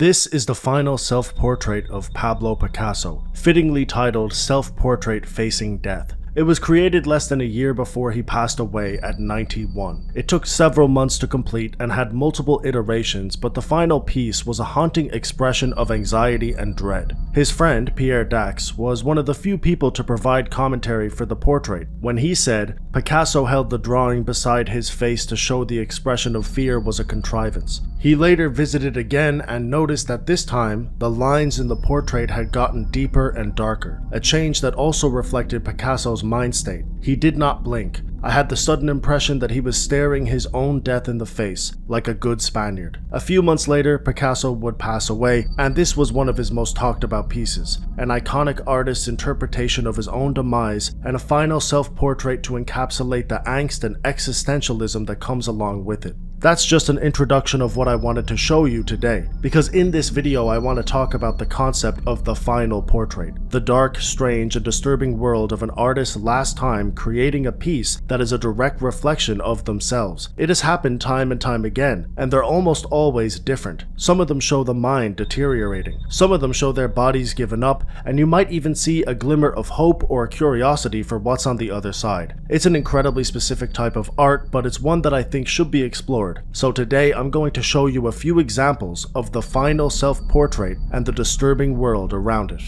This is the final self-portrait of Pablo Picasso, fittingly titled Self-Portrait Facing Death. It was created less than a year before he passed away at 91. It took several months to complete and had multiple iterations, but the final piece was a haunting expression of anxiety and dread. His friend, Pierre Dax, was one of the few people to provide commentary for the portrait, when he said, Picasso held the drawing beside his face to show the expression of fear was a contrivance. He later visited again and noticed that this time, the lines in the portrait had gotten deeper and darker, a change that also reflected Picasso's mind state. He did not blink. I had the sudden impression that he was staring his own death in the face, like a good Spaniard. A few months later, Picasso would pass away, and this was one of his most talked about pieces, an iconic artist's interpretation of his own demise and a final self-portrait to encapsulate the angst and existentialism that comes along with it. That's just an introduction of what I wanted to show you today, because in this video I want to talk about the concept of the final portrait, the dark, strange, and disturbing world of an artist's last time creating a piece that is a direct reflection of themselves. It has happened time and time again, and they're almost always different. Some of them show the mind deteriorating, some of them show their bodies given up, and you might even see a glimmer of hope or curiosity for what's on the other side. It's an incredibly specific type of art, but it's one that I think should be explored. So today I'm going to show you a few examples of the final self-portrait and the disturbing world around it.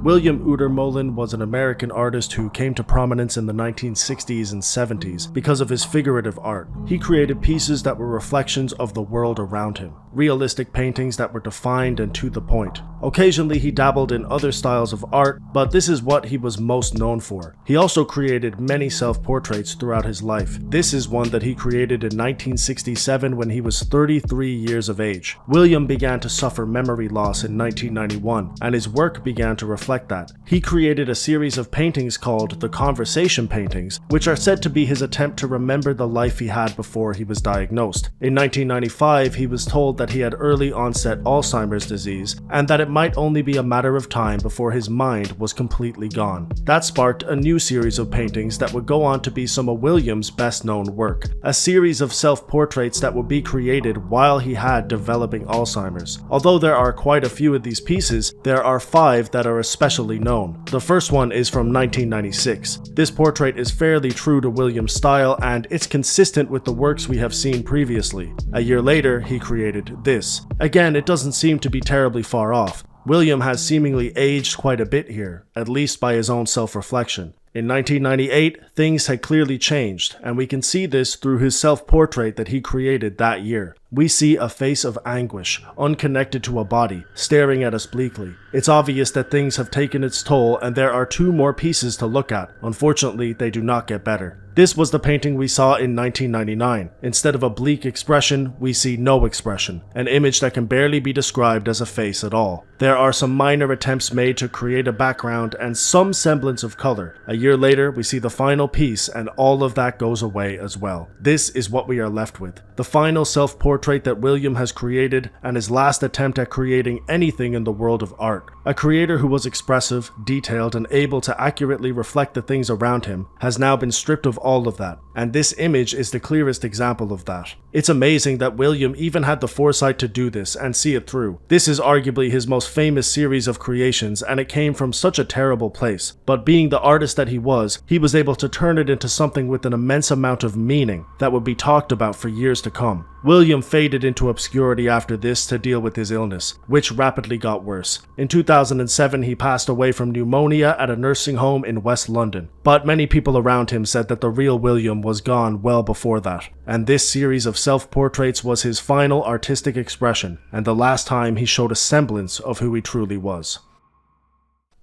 William Udermolen was an American artist who came to prominence in the 1960s and 70s because of his figurative art. He created pieces that were reflections of the world around him, realistic paintings that were defined and to the point. Occasionally he dabbled in other styles of art, but this is what he was most known for. He also created many self-portraits throughout his life. This is one that he created in 1967 when he was 33 years of age. William began to suffer memory loss in 1991, and his work began to reflect that. He created a series of paintings called the Conversation Paintings, which are said to be his attempt to remember the life he had before he was diagnosed. In 1995, he was told that he had early onset Alzheimer's disease, and that it might only be a matter of time before his mind was completely gone. That sparked a new series of paintings that would go on to be some of William's best known work, a series of self-portraits that would be created while he had developing Alzheimer's. Although there are quite a few of these pieces, there are 5 that are especially known. The first one is from 1996. This portrait is fairly true to William's style, and it's consistent with the works we have seen previously. A year later, he created this. Again, it doesn't seem to be terribly far off. William has seemingly aged quite a bit here, at least by his own self-reflection. In 1998, things had clearly changed, and we can see this through his self-portrait that he created that year. We see a face of anguish, unconnected to a body, staring at us bleakly. It's obvious that things have taken its toll, and there are 2 more pieces to look at. Unfortunately, they do not get better. This was the painting we saw in 1999. Instead of a bleak expression, we see no expression, an image that can barely be described as a face at all. There are some minor attempts made to create a background and some semblance of color. A year later, we see the final piece, and all of that goes away as well. This is what we are left with. The final self-portrait that William has created, and his last attempt at creating anything in the world of art. A creator who was expressive, detailed, and able to accurately reflect the things around him has now been stripped of all of that, and this image is the clearest example of that. It's amazing that William even had the foresight to do this and see it through. This is arguably his most famous series of creations, and it came from such a terrible place, but being the artist that he was able to turn it into something with an immense amount of meaning that would be talked about for years to come. William faded into obscurity after this to deal with his illness, which rapidly got worse. In 2007, he passed away from pneumonia at a nursing home in West London, but many people around him said that the real William was gone well before that, and this series of self-portraits was his final artistic expression, and the last time he showed a semblance of who he truly was.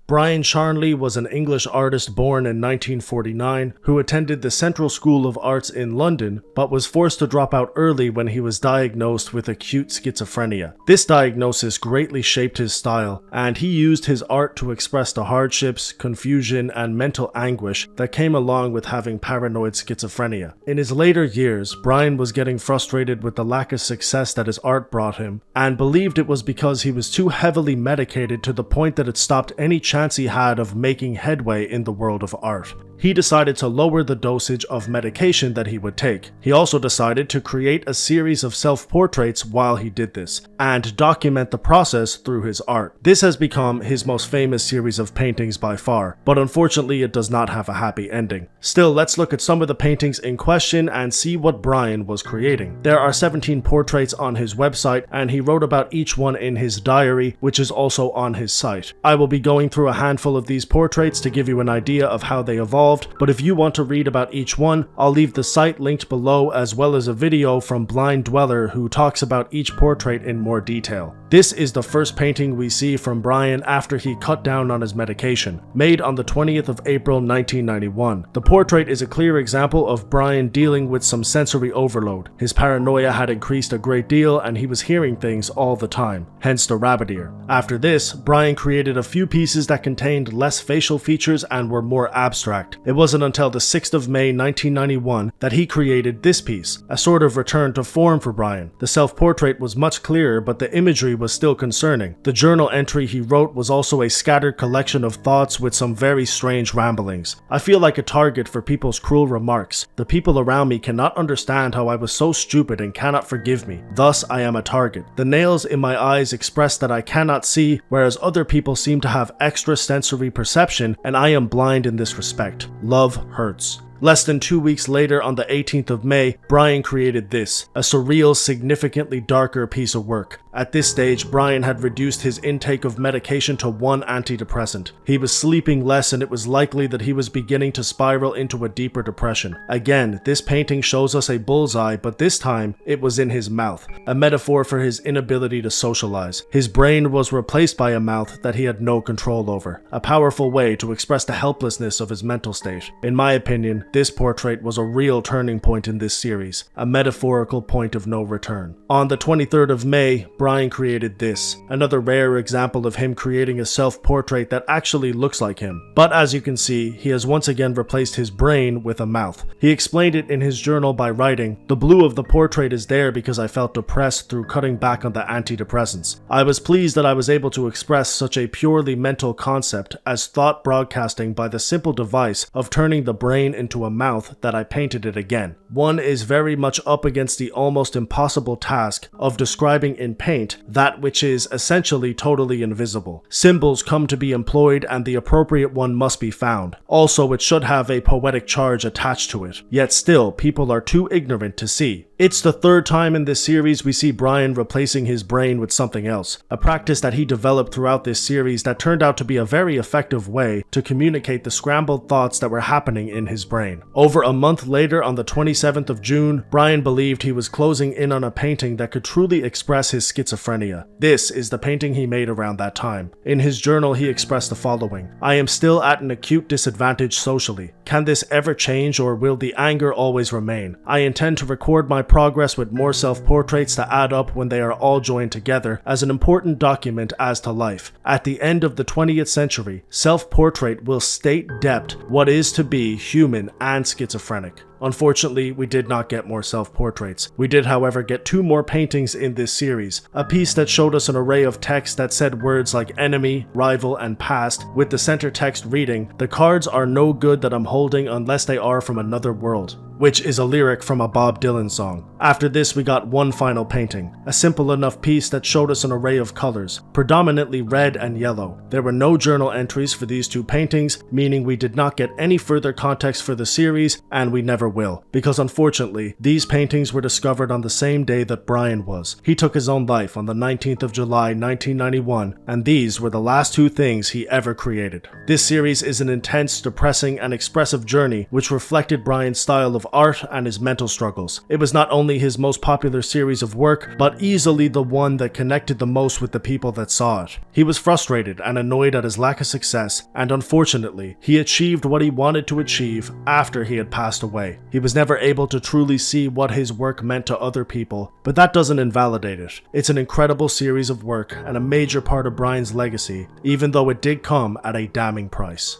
Brian Charnley was an English artist born in 1949 who attended the Central School of Arts in London, but was forced to drop out early when he was diagnosed with acute schizophrenia. This diagnosis greatly shaped his style, and he used his art to express the hardships, confusion, and mental anguish that came along with having paranoid schizophrenia. In his later years, Brian was getting frustrated with the lack of success that his art brought him, and believed it was because he was too heavily medicated to the point that it stopped any chance he had of making headway in the world of art. he decided to lower the dosage of medication that he would take. He also decided to create a series of self-portraits while he did this, and document the process through his art. This has become his most famous series of paintings by far, but unfortunately it does not have a happy ending. Still, let's look at some of the paintings in question and see what Brian was creating. There are 17 portraits on his website, and he wrote about each one in his diary, which is also on his site. I will be going through a handful of these portraits to give you an idea of how they evolved, but if you want to read about each one, I'll leave the site linked below, as well as a video from Blind Dweller who talks about each portrait in more detail. This is the first painting we see from Brian after he cut down on his medication, made on the 20th of April 1991. The portrait is a clear example of Brian dealing with some sensory overload. His paranoia had increased a great deal and he was hearing things all the time, hence the rabbit ear. After this, Brian created a few pieces that contained less facial features and were more abstract. It wasn't until the 6th of May 1991 that he created this piece, a sort of return to form for Brian. The self-portrait was much clearer, but the imagery was still concerning. The journal entry he wrote was also a scattered collection of thoughts with some very strange ramblings. I feel like a target for people's cruel remarks. The people around me cannot understand how I was so stupid and cannot forgive me. Thus, I am a target. The nails in my eyes express that I cannot see, whereas other people seem to have extra sensory perception, and I am blind in this respect. Love hurts. Less than 2 weeks later, on the 18th of May, Brian created this, a surreal, significantly darker piece of work. At this stage, Brian had reduced his intake of medication to 1 antidepressant. He was sleeping less, and it was likely that he was beginning to spiral into a deeper depression. Again, this painting shows us a bullseye, but this time, it was in his mouth, a metaphor for his inability to socialize. His brain was replaced by a mouth that he had no control over, a powerful way to express the helplessness of his mental state. In my opinion, this portrait was a real turning point in this series, a metaphorical point of no return. On the 23rd of May, Brian created this, another rare example of him creating a self-portrait that actually looks like him. But as you can see, he has once again replaced his brain with a mouth. He explained it in his journal by writing, "The blue of the portrait is there because I felt depressed through cutting back on the antidepressants. I was pleased that I was able to express such a purely mental concept as thought broadcasting by the simple device of turning the brain into a mouth that I painted it again. One is very much up against the almost impossible task of describing in paint that which is essentially totally invisible. Symbols come to be employed and the appropriate one must be found. Also, it should have a poetic charge attached to it. Yet still, people are too ignorant to see." It's the third time in this series we see Brian replacing his brain with something else, a practice that he developed throughout this series that turned out to be a very effective way to communicate the scrambled thoughts that were happening in his brain. Over a month later, on the 27th of June, Brian believed he was closing in on a painting that could truly express his schizophrenia. This is the painting he made around that time. In his journal, he expressed the following: "I am still at an acute disadvantage socially. Can this ever change, or will the anger always remain? I intend to record my progress with more self-portraits to add up when they are all joined together as an important document as to life. At the end of the 20th century, self-portrait will state depth what is to be human and schizophrenic." Unfortunately, we did not get more self-portraits. We did, however, get 2 more paintings in this series. A piece that showed us an array of text that said words like enemy, rival, and past, with the center text reading, "The cards are no good that I'm holding unless they are from another world," which is a lyric from a Bob Dylan song. After this, we got one final painting, a simple enough piece that showed us an array of colors, predominantly red and yellow. There were no journal entries for these 2 paintings, meaning we did not get any further context for the series, and we never will, because unfortunately, these paintings were discovered on the same day that Brian was. He took his own life on the 19th of July 1991, and these were the last 2 things he ever created. This series is an intense, depressing, and expressive journey which reflected Brian's style of art and his mental struggles. It was not only his most popular series of work, but easily the one that connected the most with the people that saw it. He was frustrated and annoyed at his lack of success, and unfortunately, he achieved what he wanted to achieve after he had passed away. He was never able to truly see what his work meant to other people, but that doesn't invalidate it. It's an incredible series of work and a major part of Brian's legacy, even though it did come at a damning price.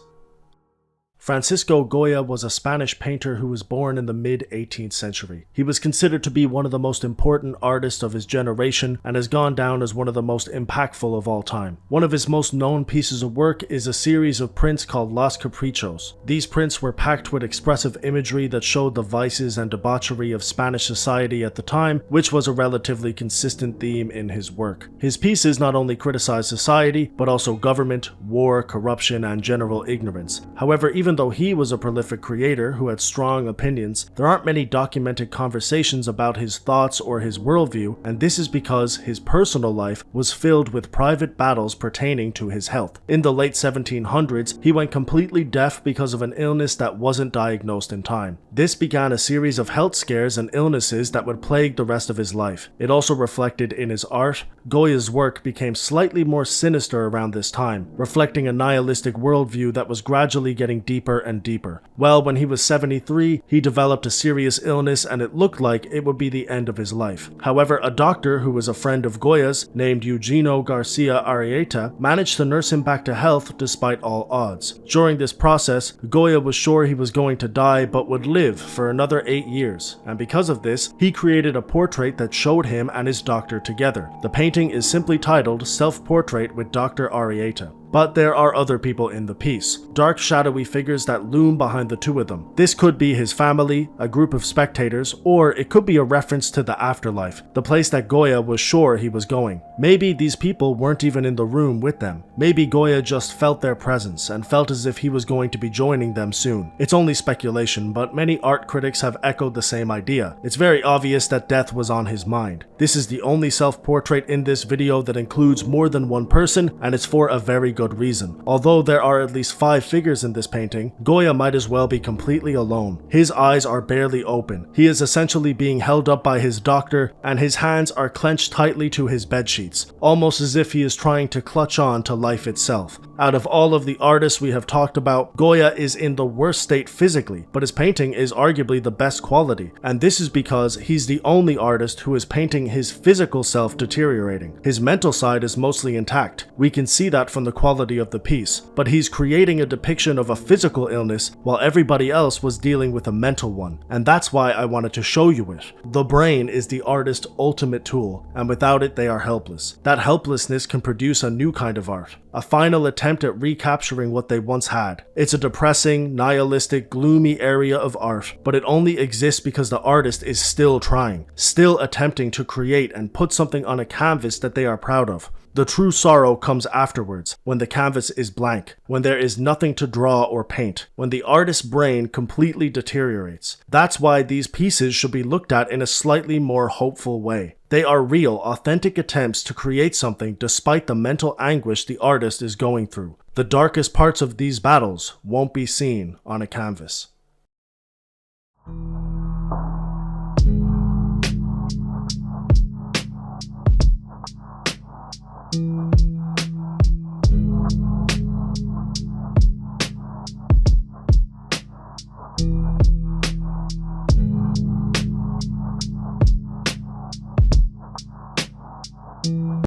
Francisco Goya was a Spanish painter who was born in the mid-18th century. He was considered to be one of the most important artists of his generation and has gone down as one of the most impactful of all time. One of his most known pieces of work is a series of prints called Los Caprichos. These prints were packed with expressive imagery that showed the vices and debauchery of Spanish society at the time, which was a relatively consistent theme in his work. His pieces not only criticize society, but also government, war, corruption, and general ignorance. However, even though he was a prolific creator who had strong opinions, there aren't many documented conversations about his thoughts or his worldview, and this is because his personal life was filled with private battles pertaining to his health. In the late 1700s, he went completely deaf because of an illness that wasn't diagnosed in time. This began a series of health scares and illnesses that would plague the rest of his life. It also reflected in his art. Goya's work became slightly more sinister around this time, reflecting a nihilistic worldview that was gradually getting deeper and deeper. Well, when he was 73, he developed a serious illness and it looked like it would be the end of his life. However, a doctor who was a friend of Goya's, named Eugenio Garcia Arrieta, managed to nurse him back to health despite all odds. During this process, Goya was sure he was going to die but would live for another 8 years, and because of this, he created a portrait that showed him and his doctor together. The painting is simply titled Self-Portrait with Dr. Arrieta. But there are other people in the piece, dark shadowy figures that loom behind the two of them. This could be his family, a group of spectators, or it could be a reference to the afterlife, the place that Goya was sure he was going. Maybe these people weren't even in the room with them. Maybe Goya just felt their presence and felt as if he was going to be joining them soon. It's only speculation, but many art critics have echoed the same idea. It's very obvious that death was on his mind. This is the only self-portrait in this video that includes more than one person, and it's for a very good reason. Although there are at least 5 figures in this painting, Goya might as well be completely alone. His eyes are barely open. He is essentially being held up by his doctor, and his hands are clenched tightly to his bedsheets, almost as if he is trying to clutch on to life itself. Out of all of the artists we have talked about, Goya is in the worst state physically, but his painting is arguably the best quality, and this is because he's the only artist who is painting his physical self deteriorating. His mental side is mostly intact. We can see that from the quality of the piece, but he's creating a depiction of a physical illness while everybody else was dealing with a mental one, and that's why I wanted to show you it. The brain is the artist's ultimate tool, and without it they are helpless. That helplessness can produce a new kind of art, a final attempt at recapturing what they once had. It's a depressing, nihilistic, gloomy area of art, but it only exists because the artist is still trying, still attempting to create and put something on a canvas that they are proud of. The true sorrow comes afterwards, when the canvas is blank, when there is nothing to draw or paint, when the artist's brain completely deteriorates. That's why these pieces should be looked at in a slightly more hopeful way. They are real, authentic attempts to create something despite the mental anguish the artist is going through. The darkest parts of these battles won't be seen on a canvas.